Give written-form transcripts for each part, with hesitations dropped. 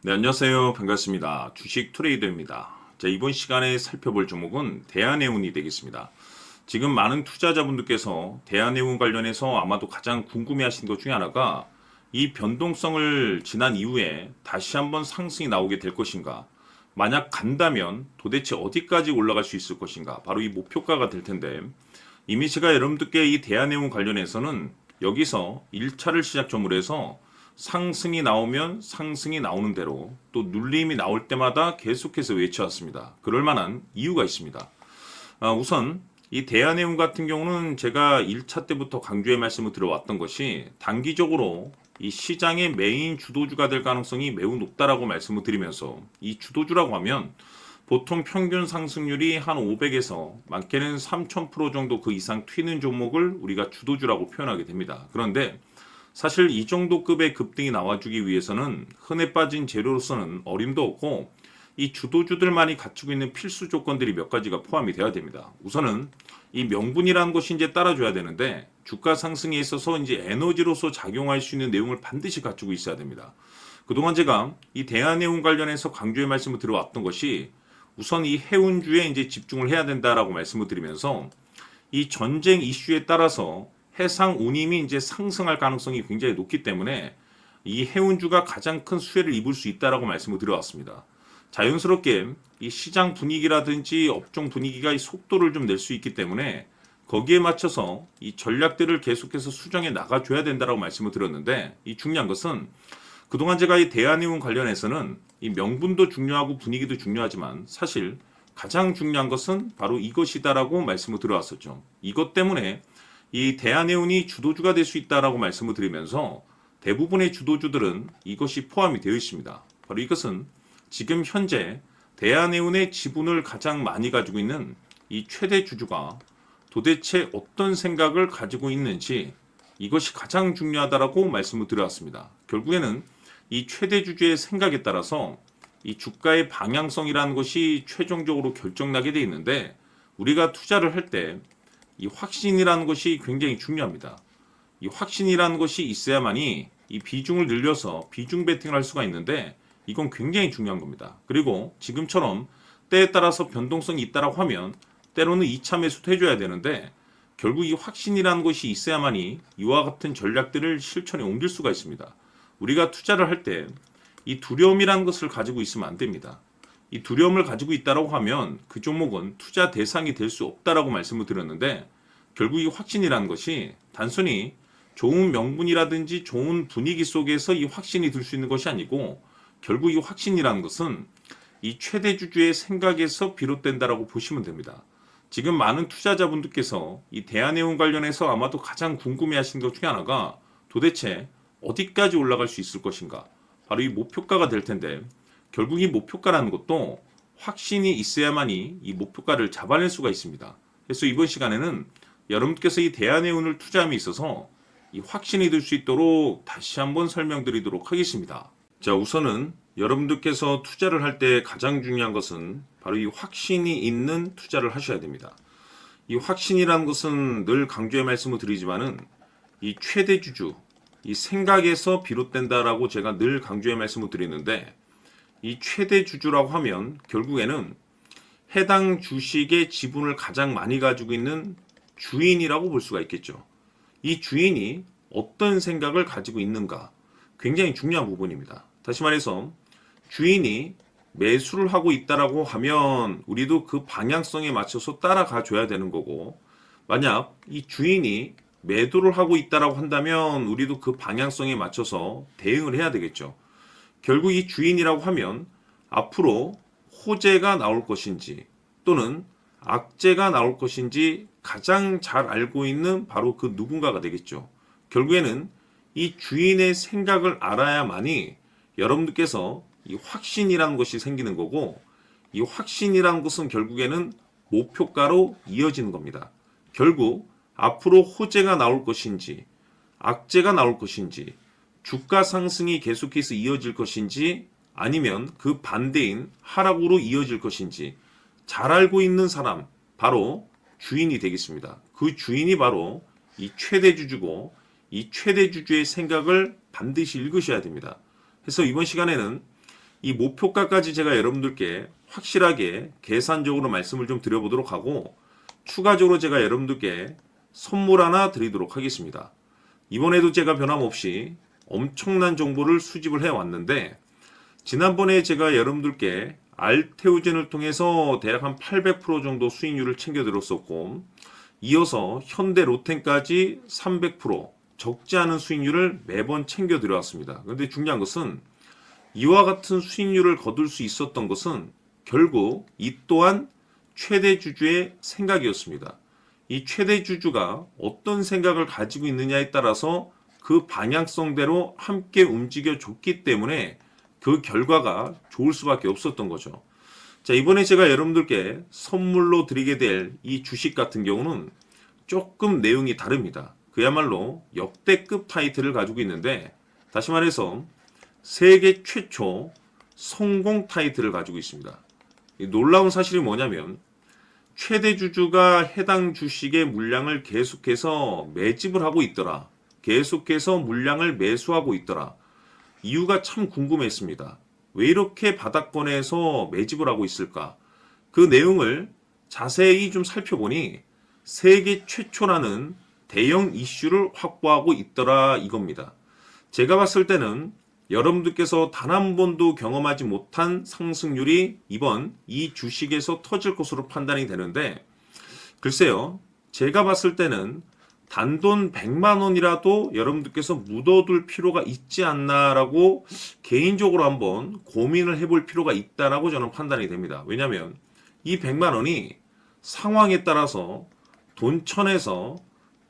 네, 안녕하세요. 반갑습니다. 주식 트레이더입니다. 자, 이번 시간에 살펴볼 종목은 대한해운이 되겠습니다. 지금 많은 투자자분들께서 대한해운 관련해서 아마도 가장 궁금해하시는 것 중에 하나가 이 변동성을 지난 이후에 다시 한번 상승이 나오게 될 것인가? 만약 간다면 도대체 어디까지 올라갈 수 있을 것인가? 바로 이 목표가가 될 텐데 이미 제가 여러분들께 이 대한해운 관련해서는 여기서 1차를 시작점으로 해서 상승이 나오면 상승이 나오는 대로 또 눌림이 나올 때마다 계속해서 외쳐왔습니다. 그럴 만한 이유가 있습니다. 우선 이 대한해운 같은 경우는 제가 1차 때부터 강조의 말씀을 들어왔던 것이 단기적으로 이 시장의 메인 주도주가 될 가능성이 매우 높다라고 말씀을 드리면서 이 주도주라고 하면 보통 평균 상승률이 한 500에서 많게는 3000% 정도 그 이상 튀는 종목을 우리가 주도주라고 표현하게 됩니다. 그런데 사실 이 정도 급의 급등이 나와주기 위해서는 흔해 빠진 재료로서는 어림도 없고 이 주도주들만이 갖추고 있는 필수 조건들이 몇 가지가 포함이 되어야 됩니다. 우선은 이 명분이라는 것이 이제 따라줘야 되는데 주가 상승에 있어서 이제 에너지로서 작용할 수 있는 내용을 반드시 갖추고 있어야 됩니다. 그동안 제가 이 대한해운 관련해서 강조의 말씀을 들어왔던 것이 우선 이 해운주에 이제 집중을 해야 된다라고 말씀을 드리면서 이 전쟁 이슈에 따라서 해상 운임이 이제 상승할 가능성이 굉장히 높기 때문에 이 해운주가 가장 큰 수혜를 입을 수 있다라고 말씀을 드려왔습니다. 자연스럽게 이 시장 분위기라든지 업종 분위기가 이 속도를 좀 낼 수 있기 때문에 거기에 맞춰서 이 전략들을 계속해서 수정해 나가줘야 된다라고 말씀을 드렸는데 이 중요한 것은 그동안 제가 이 대한해운 관련해서는 이 명분도 중요하고 분위기도 중요하지만 사실 가장 중요한 것은 바로 이것이다라고 말씀을 드려왔었죠. 이것 때문에 이 대한해운이 주도주가 될 수 있다라고 말씀을 드리면서 대부분의 주도주들은 이것이 포함이 되어 있습니다. 바로 이것은 지금 현재 대한해운의 지분을 가장 많이 가지고 있는 이 최대 주주가 도대체 어떤 생각을 가지고 있는지 이것이 가장 중요하다라고 말씀을 드려왔습니다. 결국에는 이 최대 주주의 생각에 따라서 이 주가의 방향성이라는 것이 최종적으로 결정나게 돼 있는데 우리가 투자를 할 때 이 확신이라는 것이 굉장히 중요합니다. 이 확신이라는 것이 있어야만이 이 비중을 늘려서 비중 베팅을 할 수가 있는데 이건 굉장히 중요한 겁니다. 그리고 지금처럼 때에 따라서 변동성이 있다라고 하면 때로는 2차 매수도 해줘야 되는데 결국 이 확신이라는 것이 있어야만이 이와 같은 전략들을 실천에 옮길 수가 있습니다. 우리가 투자를 할 때 이 두려움이라는 것을 가지고 있으면 안 됩니다. 이 두려움을 가지고 있다라고 하면 그 종목은 투자 대상이 될 수 없다라고 말씀을 드렸는데 결국 이 확신이라는 것이 단순히 좋은 명분이라든지 좋은 분위기 속에서 이 확신이 들 수 있는 것이 아니고 결국 이 확신이라는 것은 이 최대 주주의 생각에서 비롯된다라고 보시면 됩니다. 지금 많은 투자자분들께서 이 대한해운 관련해서 아마도 가장 궁금해하시는 것 중에 하나가 도대체 어디까지 올라갈 수 있을 것인가? 바로 이 목표가가 될 텐데 결국 이 목표가라는 것도 확신이 있어야만이 이 목표가를 잡아낼 수가 있습니다. 그래서 이번 시간에는 여러분께서 이 대한해운을 투자함에 있어서 이 확신이 들 수 있도록 다시 한번 설명드리도록 하겠습니다. 자, 우선은 여러분들께서 투자를 할 때 가장 중요한 것은 바로 이 확신이 있는 투자를 하셔야 됩니다. 이 확신이라는 것은 늘 강조의 말씀을 드리지만은 이 최대 주주, 이 생각에서 비롯된다라고 제가 늘 강조의 말씀을 드리는데 이 최대 주주라고 하면 결국에는 해당 주식의 지분을 가장 많이 가지고 있는 주인이라고 볼 수가 있겠죠. 이 주인이 어떤 생각을 가지고 있는가 굉장히 중요한 부분입니다. 다시 말해서 주인이 매수를 하고 있다라고 하면 우리도 그 방향성에 맞춰서 따라가 줘야 되는 거고 만약 이 주인이 매도를 하고 있다라고 한다면 우리도 그 방향성에 맞춰서 대응을 해야 되겠죠. 결국 이 주인이라고 하면 앞으로 호재가 나올 것인지 또는 악재가 나올 것인지 가장 잘 알고 있는 바로 그 누군가가 되겠죠. 결국에는 이 주인의 생각을 알아야만이 여러분들께서 이 확신이라는 것이 생기는 거고 이 확신이라는 것은 결국에는 목표가로 이어지는 겁니다. 결국 앞으로 호재가 나올 것인지 악재가 나올 것인지 주가 상승이 계속해서 이어질 것인지 아니면 그 반대인 하락으로 이어질 것인지 잘 알고 있는 사람 바로 주인이 되겠습니다. 그 주인이 바로 이 최대 주주고 이 최대 주주의 생각을 반드시 읽으셔야 됩니다. 그래서 이번 시간에는 이 목표가까지 제가 여러분들께 확실하게 계산적으로 말씀을 좀 드려보도록 하고, 추가적으로 제가 여러분들께 선물 하나 드리도록 하겠습니다. 이번에도 제가 변함없이 엄청난 정보를 수집을 해왔는데, 지난번에 제가 여러분들께 알테오젠을 통해서 대략 한 800% 정도 수익률을 챙겨드렸었고, 이어서 현대 로템까지 300% 적지 않은 수익률을 매번 챙겨드려왔습니다. 그런데 중요한 것은 이와 같은 수익률을 거둘 수 있었던 것은 결국 이 또한 최대 주주의 생각이었습니다. 이 최대 주주가 어떤 생각을 가지고 있느냐에 따라서 그 방향성대로 함께 움직여 줬기 때문에 그 결과가 좋을 수밖에 없었던 거죠. 자, 이번에 제가 여러분들께 선물로 드리게 될 이 주식 같은 경우는 조금 내용이 다릅니다. 그야말로 역대급 타이틀을 가지고 있는데, 다시 말해서 세계 최초 성공 타이틀을 가지고 있습니다. 놀라운 사실이 뭐냐면 최대 주주가 해당 주식의 물량을 계속해서 매집을 하고 있더라. 계속해서 물량을 매수하고 있더라. 이유가 참 궁금했습니다. 왜 이렇게 바닥권에서 매집을 하고 있을까? 그 내용을 자세히 좀 살펴보니 세계 최초라는 대형 이슈를 확보하고 있더라 이겁니다. 제가 봤을 때는 여러분들께서 단 한 번도 경험하지 못한 상승률이 이번 이 주식에서 터질 것으로 판단이 되는데, 글쎄요, 제가 봤을 때는 단돈 100만 원이라도 여러분들께서 묻어둘 필요가 있지 않나라고 개인적으로 한번 고민을 해볼 필요가 있다라고 저는 판단이 됩니다. 왜냐하면 이 100만 원이 상황에 따라서 돈천에서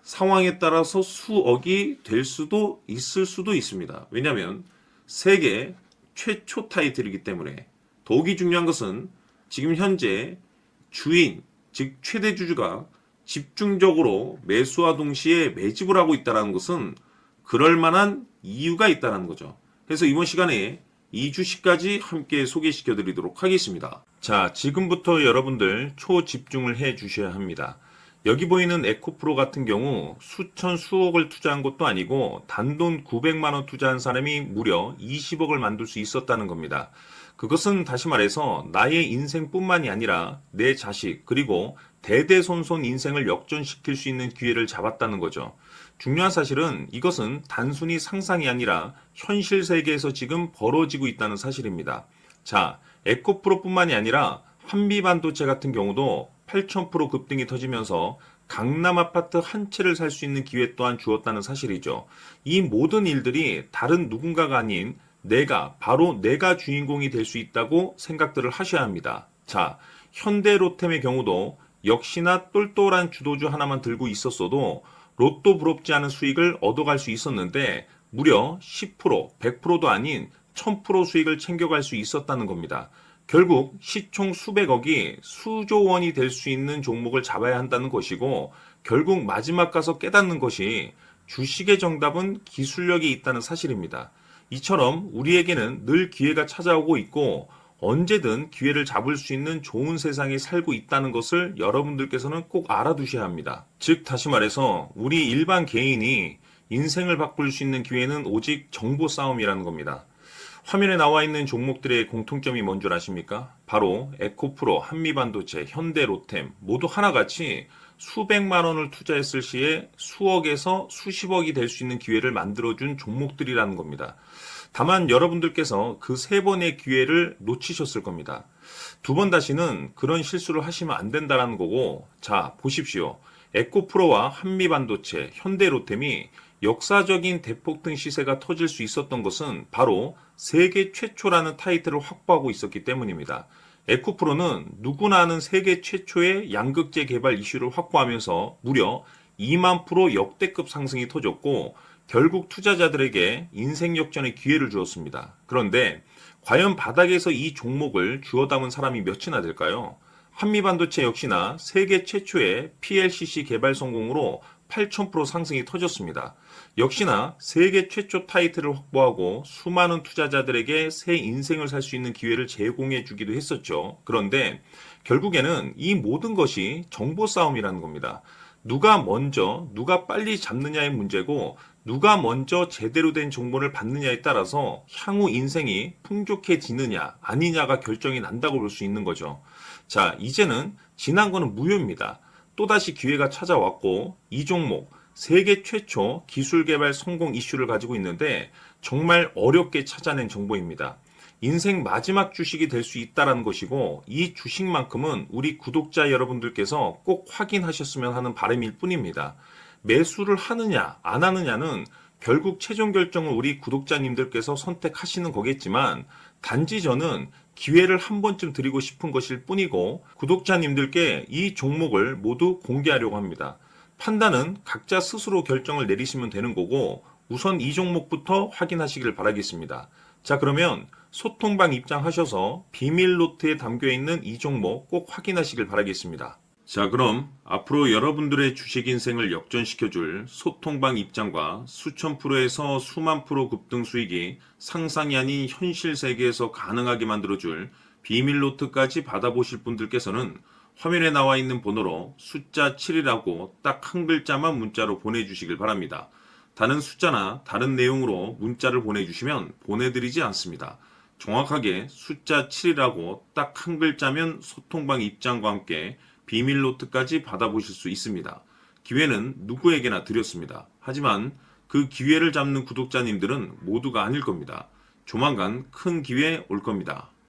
상황에 따라서 수억이 될 수도 있을 수도 있습니다. 왜냐하면 세계 최초 타이틀이기 때문에. 더욱이 중요한 것은 지금 현재 주인, 즉 최대 주주가 집중적으로 매수와 동시에 매집을 하고 있다는 것은 그럴 만한 이유가 있다는 거죠. 그래서 이번 시간에 이 주식까지 함께 소개시켜 드리도록 하겠습니다. 자, 지금부터 여러분들 초집중을 해 주셔야 합니다. 여기 보이는 에코프로 같은 경우 수천 수억을 투자한 것도 아니고 단돈 900만 원 투자한 사람이 무려 20억을 만들 수 있었다는 겁니다. 그것은 다시 말해서 나의 인생뿐만이 아니라 내 자식 그리고 대대손손 인생을 역전시킬 수 있는 기회를 잡았다는 거죠. 중요한 사실은 이것은 단순히 상상이 아니라 현실 세계에서 지금 벌어지고 있다는 사실입니다. 자, 에코프로뿐만이 아니라 한미반도체 같은 경우도 8,000% 급등이 터지면서 강남 아파트 한 채를 살 수 있는 기회 또한 주었다는 사실이죠. 이 모든 일들이 다른 누군가가 아닌 바로 내가 주인공이 될 수 있다고 생각들을 하셔야 합니다. 자, 현대로템의 경우도 역시나 똘똘한 주도주 하나만 들고 있었어도 로또 부럽지 않은 수익을 얻어갈 수 있었는데 무려 10%, 100%도 아닌 1000% 수익을 챙겨갈 수 있었다는 겁니다. 결국 시총 수백억이 수조 원이 될 수 있는 종목을 잡아야 한다는 것이고, 결국 마지막 가서 깨닫는 것이 주식의 정답은 기술력이 있다는 사실입니다. 이처럼 우리에게는 늘 기회가 찾아오고 있고 언제든 기회를 잡을 수 있는 좋은 세상에 살고 있다는 것을 여러분들께서는 꼭 알아두셔야 합니다. 즉 다시 말해서 우리 일반 개인이 인생을 바꿀 수 있는 기회는 오직 정보 싸움이라는 겁니다. 화면에 나와 있는 종목들의 공통점이 뭔 줄 아십니까? 바로 에코프로, 한미반도체, 현대로템 모두 하나같이 수백만 원을 투자했을 시에 수억에서 수십억이 될 수 있는 기회를 만들어준 종목들이라는 겁니다. 다만 여러분들께서 그 세 번의 기회를 놓치셨을 겁니다. 두 번 다시는 그런 실수를 하시면 안 된다는 거고, 자 보십시오. 에코프로와 한미반도체, 현대로템이 역사적인 대폭등 시세가 터질 수 있었던 것은 바로 세계 최초라는 타이틀을 확보하고 있었기 때문입니다. 에코프로는 누구나 아는 세계 최초의 양극재 개발 이슈를 확보하면서 무려 2만 프로 역대급 상승이 터졌고 결국 투자자들에게 인생 역전의 기회를 주었습니다. 그런데 과연 바닥에서 이 종목을 주워 담은 사람이 몇이나 될까요? 한미반도체 역시나 세계 최초의 PLCC 개발 성공으로 8,000% 상승이 터졌습니다. 역시나 세계 최초 타이틀을 확보하고 수많은 투자자들에게 새 인생을 살 수 있는 기회를 제공해 주기도 했었죠. 그런데 결국에는 이 모든 것이 정보 싸움이라는 겁니다. 누가 먼저, 누가 빨리 잡느냐의 문제고 누가 먼저 제대로 된 정보를 받느냐에 따라서 향후 인생이 풍족해지느냐 아니냐가 결정이 난다고 볼 수 있는 거죠. 자, 이제는 지난 거는 무효입니다. 또다시 기회가 찾아왔고 이 종목 세계 최초 기술 개발 성공 이슈를 가지고 있는데 정말 어렵게 찾아낸 정보입니다. 인생 마지막 주식이 될 수 있다는 것이고 이 주식만큼은 우리 구독자 여러분들께서 꼭 확인하셨으면 하는 바람일 뿐입니다. 매수를 하느냐 안 하느냐는 결국 최종 결정을 우리 구독자님들께서 선택하시는 거겠지만 단지 저는 기회를 한 번쯤 드리고 싶은 것일 뿐이고 구독자님들께 이 종목을 모두 공개하려고 합니다. 판단은 각자 스스로 결정을 내리시면 되는 거고 우선 이 종목부터 확인하시길 바라겠습니다. 자, 그러면 소통방 입장하셔서 비밀 노트에 담겨 있는 이 종목 꼭 확인하시길 바라겠습니다. 자, 그럼 앞으로 여러분들의 주식 인생을 역전시켜줄 소통방 입장과 수천 프로에서 수만 프로 급등 수익이 상상이 아닌 현실 세계에서 가능하게 만들어줄 비밀 노트까지 받아보실 분들께서는 화면에 나와 있는 번호로 숫자 7이라고 딱 한 글자만 문자로 보내주시길 바랍니다. 다른 숫자나 다른 내용으로 문자를 보내주시면 보내드리지 않습니다. 정확하게 숫자 7이라고 딱 한 글자면 소통방 입장과 함께 비밀 노트까지 받아보실 수 있습니다. 기회는 누구에게나 드렸습니다. 하지만 그 기회를 잡는 구독자님들은 모두가 아닐 겁니다. 조만간 큰 기회 올 겁니다.